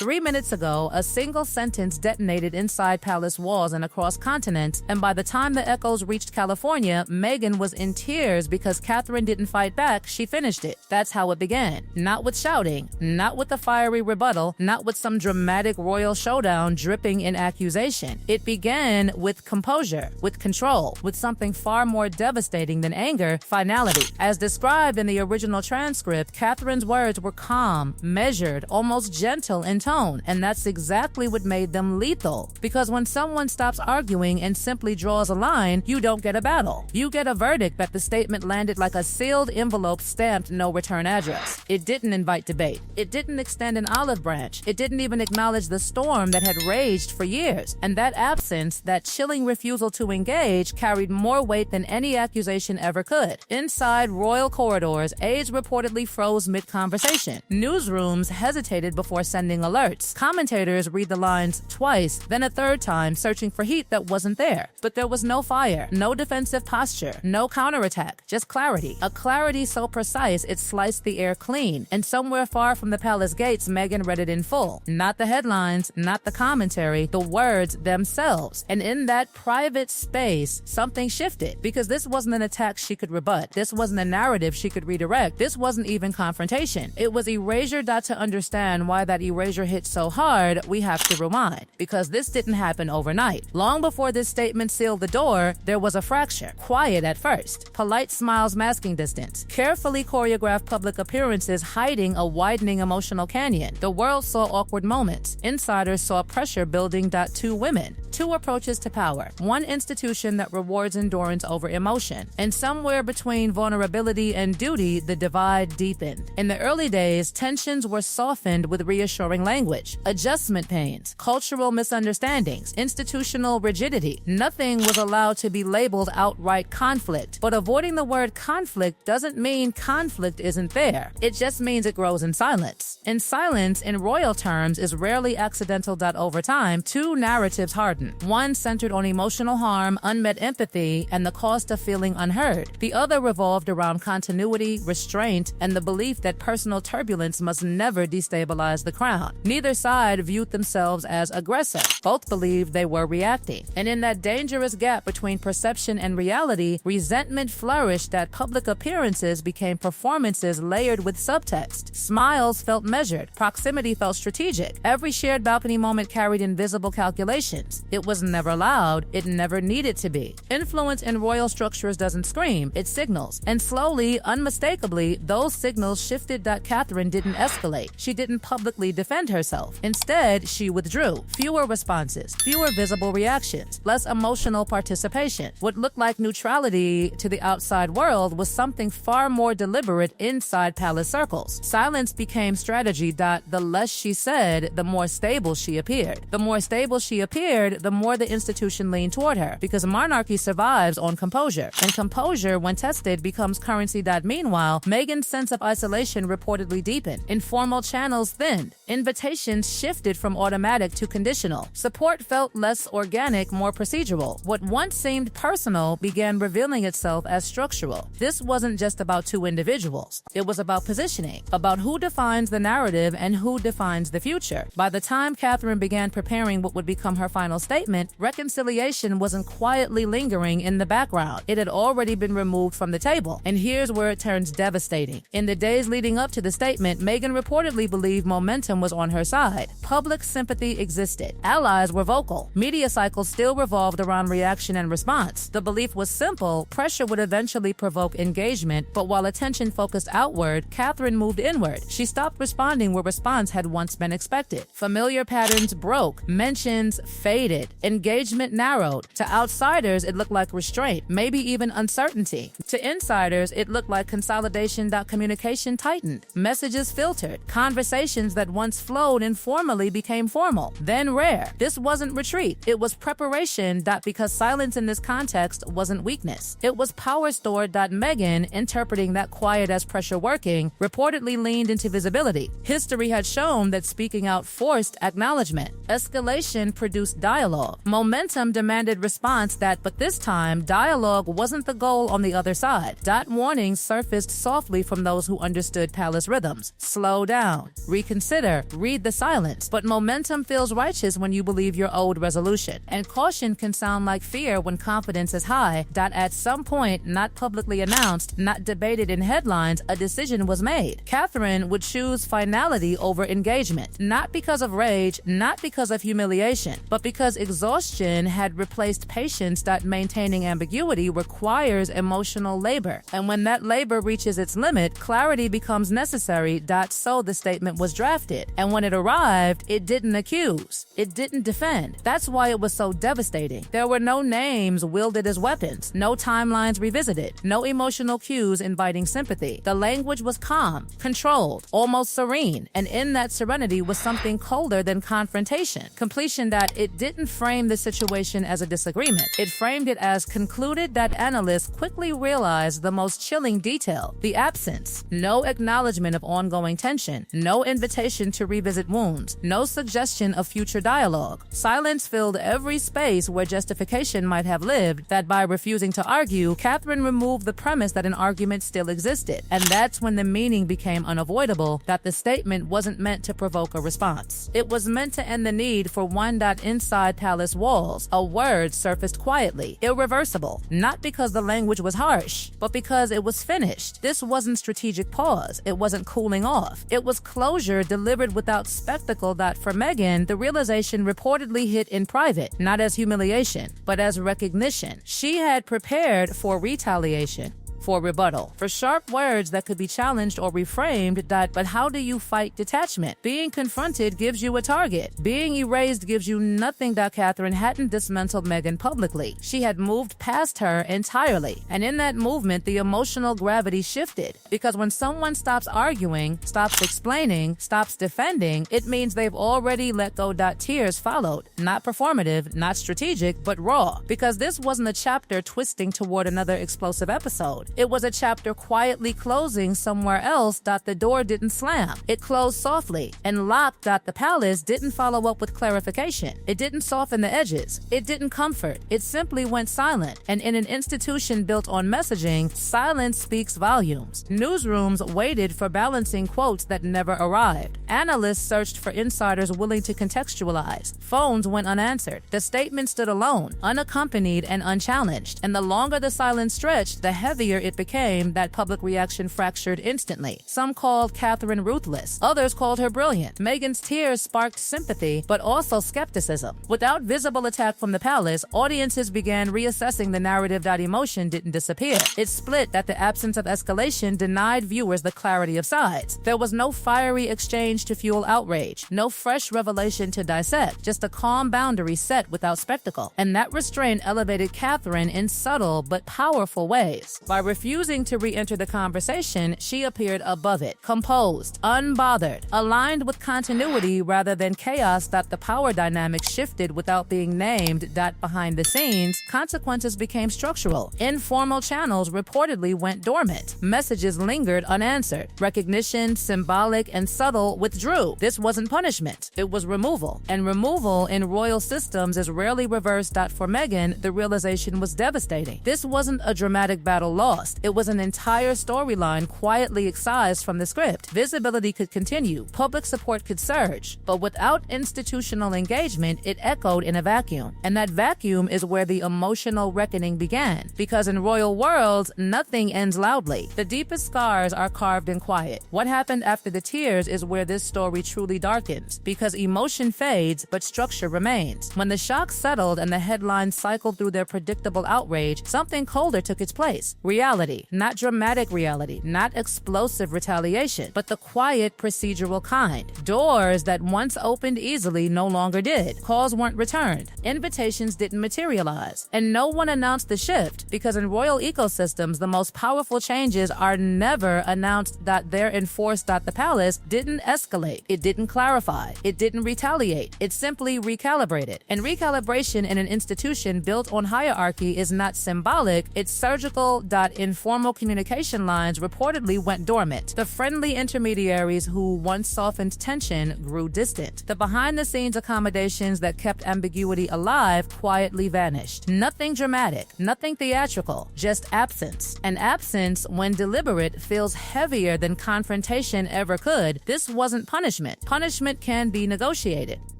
3 minutes ago, a single sentence detonated inside palace walls and across continents, and by the time the echoes reached California, Meghan was in tears because Catherine didn't fight back, she finished it. That's how it began. Not with shouting, not with a fiery rebuttal, not with some dramatic royal showdown dripping in accusation. It began with composure, with control, with something far more devastating than anger, finality. As described in the original transcript, Catherine's words were calm, measured, almost gentle in tone, and that's exactly what made them lethal. Because when someone stops arguing and simply draws a line, you don't get a battle. You get a verdict that the statement landed like a sealed envelope stamped no return address. It didn't invite debate. It didn't extend an olive branch. It didn't even acknowledge the storm that had raged for years. And that absence, that chilling refusal to engage, carried more weight than any accusation ever could. Inside royal corridors, aides reportedly froze mid-conversation. Newsrooms hesitated before sending alerts. Commentators read the lines twice, then a third time, searching for heat that wasn't there. But there was no fire, no defensive posture, no counterattack, just clarity. A clarity so precise it sliced the air clean. And somewhere far from the palace gates, Meghan read it in full. Not the headlines, not the commentary, the words themselves. And in that private space, something shifted. Because this wasn't an attack she could rebut. This wasn't a narrative she could redirect. This wasn't even confrontation. It was erasure. To understand why that erasure hit so hard, we have to rewind. Because this didn't happen overnight. Long before this statement sealed the door, there was a fracture. Quiet at first. Polite smiles masking distance. Carefully choreographed public appearances hiding a widening emotional canyon. The world saw awkward moments. Insiders saw pressure building. Two women. Two approaches to power. One institution that rewards endurance over emotion. And somewhere between vulnerability and duty, the divide deepened. In the early days, tensions were softened with reassuring language. Adjustment pains, cultural misunderstandings, institutional rigidity. Nothing was allowed to be labeled outright conflict. But avoiding the word conflict doesn't mean conflict isn't there. It just means it grows in silence. And silence, in royal terms, is rarely accidental. Over time, two narratives harden. One centered on emotional harm, unmet empathy, and the cost of feeling unheard. The other revolved around continuity, restraint, and the belief that personal turbulence must never destabilize the crown. Neither side viewed themselves as aggressor. Both believed they were reacting. And in that dangerous gap between perception and reality, resentment flourished that public appearances became performances layered with subtext. Smiles felt measured. Proximity felt strategic. Every shared balcony moment carried invisible calculations. It was never loud. It never needed to be. Influence in royal structures doesn't scream. It signals. And slowly, unmistakably, those signals shifted. Catherine didn't escalate. She didn't publicly defend herself. Instead, she withdrew. Fewer responses, fewer visible reactions, less emotional participation. What looked like neutrality to the outside world was something far more deliberate inside palace circles. Silence became strategy. The less she said, the more stable she appeared. The more stable she appeared, the more the institution leaned toward her. Because monarchy survives on composure. And composure, when tested, becomes currency. Meanwhile, Meghan's sense of isolation reportedly deepened. Informal channels thinned. Invitations shifted from automatic to conditional. Support felt less organic, more procedural. What once seemed personal began revealing itself as structural. This wasn't just about two individuals. It was about positioning, about who defines the narrative and who defines the future. By the time Catherine began preparing what would become her final statement, reconciliation wasn't quietly lingering in the background. It had already been removed from the table. And here's where it turns devastating. In the days leading up to the statement, Meghan reportedly believed momentum was on her side. Public sympathy existed. Allies were vocal. Media cycles still revolved around reaction and response. The belief was simple: pressure would eventually provoke engagement, but while attention focused outward, Catherine moved inward. She stopped responding where response had once been expected. Familiar patterns broke. Mentions faded. Engagement narrowed. To outsiders, it looked like restraint, maybe even uncertainty. To insiders, it looked like consolidation. Communication tightened. Messages filtered. Conversations that once flowed informally became formal, then rare. This wasn't retreat. It was preparation. Because silence in this context wasn't weakness. It was power stored. Meghan, interpreting that quiet as pressure working, reportedly leaned into visibility. History had shown that speaking out forced acknowledgement. Escalation produced dialogue. Momentum demanded response. But this time, dialogue wasn't the goal on the other side. Warnings surfaced softly from those who understood palace rhythms. Slow down. Reconsider. read the silence, but momentum feels righteous when you believe your owed resolution. And caution can sound like fear when confidence is high. At some point, not publicly announced, not debated in headlines, a decision was made. Catherine would choose finality over engagement, not because of rage, not because of humiliation, but because exhaustion had replaced patience. Maintaining ambiguity requires emotional labor, and when that labor reaches its limit, clarity becomes necessary. So the statement was drafted, and when it arrived, it didn't accuse, it didn't defend. That's why it was so devastating. There were no names wielded as weapons, no timelines revisited, no emotional cues inviting sympathy. The language was calm, controlled, almost serene, and in that serenity was something colder than confrontation. Completion. It didn't frame the situation as a disagreement. It framed it as concluded. Analysts quickly realized the most chilling detail: the absence. No acknowledgement of ongoing tension, no invitation to revisit wounds, no suggestion of future dialogue. Silence filled every space where justification might have lived. By refusing to argue, Catherine removed the premise that an argument still existed. And that's when the meaning became unavoidable, the statement wasn't meant to provoke a response. It was meant to end the need for one. Inside palace walls, a word surfaced quietly: irreversible. Not because the language was harsh, but because it was finished. This wasn't strategic pause. It wasn't cooling off. It was closure delivered without spectacle. For Meghan, the realization reportedly hit in private, not as humiliation, but as recognition. She had prepared for retaliation, for rebuttal, for sharp words that could be challenged or reframed. But how do you fight detachment? Being confronted gives you a target. Being erased gives you nothing. Catherine hadn't dismantled Meghan publicly. She had moved past her entirely. And in that movement, the emotional gravity shifted. Because when someone stops arguing, stops explaining, stops defending, it means they've already let go. Tears followed. Not performative, not strategic, but raw. Because this wasn't a chapter twisting toward another explosive episode. It was a chapter quietly closing somewhere else. The door didn't slam. It closed softly and locked. The palace didn't follow up with clarification. It didn't soften the edges. It didn't comfort. It simply went silent. And in an institution built on messaging, silence speaks volumes. Newsrooms waited for balancing quotes that never arrived. Analysts searched for insiders willing to contextualize. Phones went unanswered. The statement stood alone, unaccompanied and unchallenged. And the longer the silence stretched, the heavier it became. Public reaction fractured instantly. Some called Catherine ruthless. Others called her brilliant. Meghan's tears sparked sympathy, but also skepticism. Without visible attack from the palace, audiences began reassessing the narrative. Emotion didn't disappear. It split. The absence of escalation denied viewers the clarity of sides. There was no fiery exchange to fuel outrage, no fresh revelation to dissect, just a calm boundary set without spectacle. And that restraint elevated Catherine in subtle but powerful ways. By refusing to re-enter the conversation, she appeared above it, composed, unbothered, aligned with continuity rather than chaos. The power dynamic shifted without being named. Behind the scenes, consequences became structural. Informal channels reportedly went dormant. Messages lingered unanswered. Recognition, symbolic and subtle, withdrew. This wasn't punishment. It was removal. And removal in royal systems is rarely reversed. For Meghan, the realization was devastating. This wasn't a dramatic battle lost. It was an entire storyline quietly excised from the script. Visibility could continue. Public support could surge. But without institutional engagement, it echoed in a vacuum. And that vacuum is where the emotional reckoning began. Because in royal worlds, nothing ends loudly. The deepest scars are carved in quiet. What happened after the tears is where this story truly darkens. Because emotion fades, but structure remains. When the shock settled and the headlines cycled through their predictable outrage, something colder took its place. Reality. Not dramatic reality. Not explosive retaliation. But the quiet, procedural kind. Doors that once opened easily no longer did. Calls weren't returned. Invitations didn't materialize. And no one announced the shift. Because in royal ecosystems, the most powerful changes are never announced. They're enforced. The palace didn't escalate. It didn't clarify. It didn't retaliate. It simply recalibrated. And recalibration in an institution built on hierarchy is not symbolic. It's surgical. informal communication lines reportedly went dormant. The friendly intermediaries who once softened tension grew distant. The behind-the-scenes accommodations that kept ambiguity alive quietly vanished. Nothing dramatic, nothing theatrical, just absence. And absence, when deliberate, feels heavier than confrontation ever could. This wasn't punishment. Punishment can be negotiated.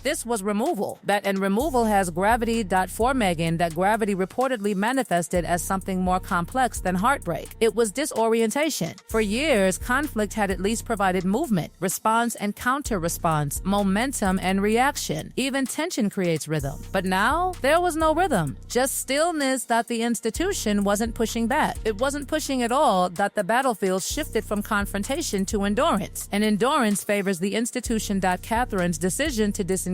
This was removal. And removal has gravity. For Meghan, that gravity reportedly manifested as something more complex than heartbreak. It was disorientation. For years, conflict had at least provided movement, response and counter-response, momentum and reaction. Even tension creates rhythm. But now, there was no rhythm. Just stillness. The institution wasn't pushing back. It wasn't pushing at all. The battlefield shifted from confrontation to endurance. And endurance favors the institution. Catherine's decision to disengage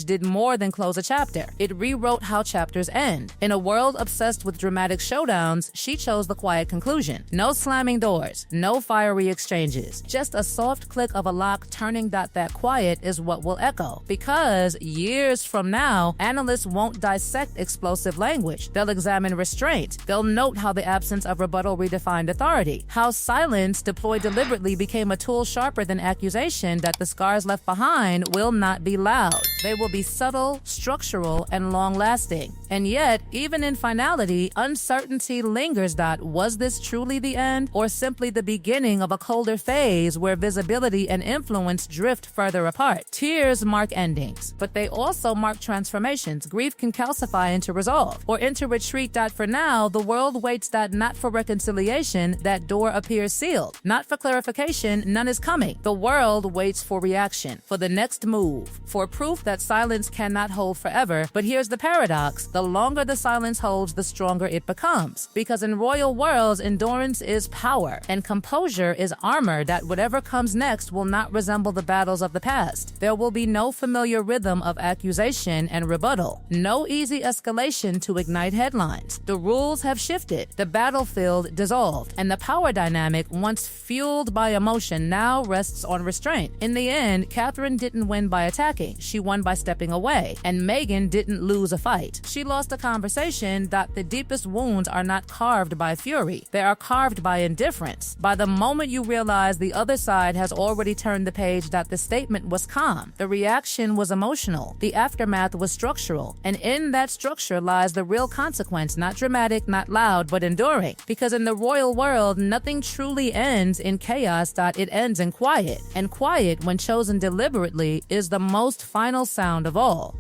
did more than close a chapter. It rewrote how chapters end. In a world obsessed with dramatic showdowns, she chose the quiet conclusion. No slamming doors, no fiery exchanges, just a soft click of a lock turning. That quiet is what will echo. Because years from now, analysts won't dissect explosive language. They'll examine restraint. They'll note how the absence of rebuttal redefined authority. How silence deployed deliberately became a tool sharper than accusation. The scars left behind will not be loud. They will be subtle, structural, and long-lasting. And yet, even in finality, uncertainty lingers. Was this truly the end, or simply the beginning of a colder phase where visibility and influence drift further apart? Tears mark endings, but they also mark transformations. Grief can calcify into resolve, or into retreat. For now, the world waits. Not for reconciliation, that door appears sealed. Not for clarification, none is coming. The world waits for reaction, for the next move, for proof that silence cannot hold forever. But here's the paradox. The longer the silence holds, the stronger it becomes. Because in royal worlds, endurance is power, and composure is armor. Whatever comes next will not resemble the battles of the past. There will be no familiar rhythm of accusation and rebuttal. No easy escalation to ignite headlines. The rules have shifted. The battlefield dissolved. And the power dynamic, once fueled by emotion, now rests on restraint. In the end, Catherine didn't win by attacking. She won by stepping away. And Meghan didn't lose a fight. She lost a conversation. The deepest wounds are not carved by fury. They are carved by indifference. By the moment you realize the other side has already turned the page. The statement was calm. The reaction was emotional. The aftermath was structural. And in that structure lies the real consequence. Not dramatic, not loud, but enduring. Because in the royal world, nothing truly ends in chaos. It ends in quiet. And quiet, when chosen deliberately, is the most final sound of all.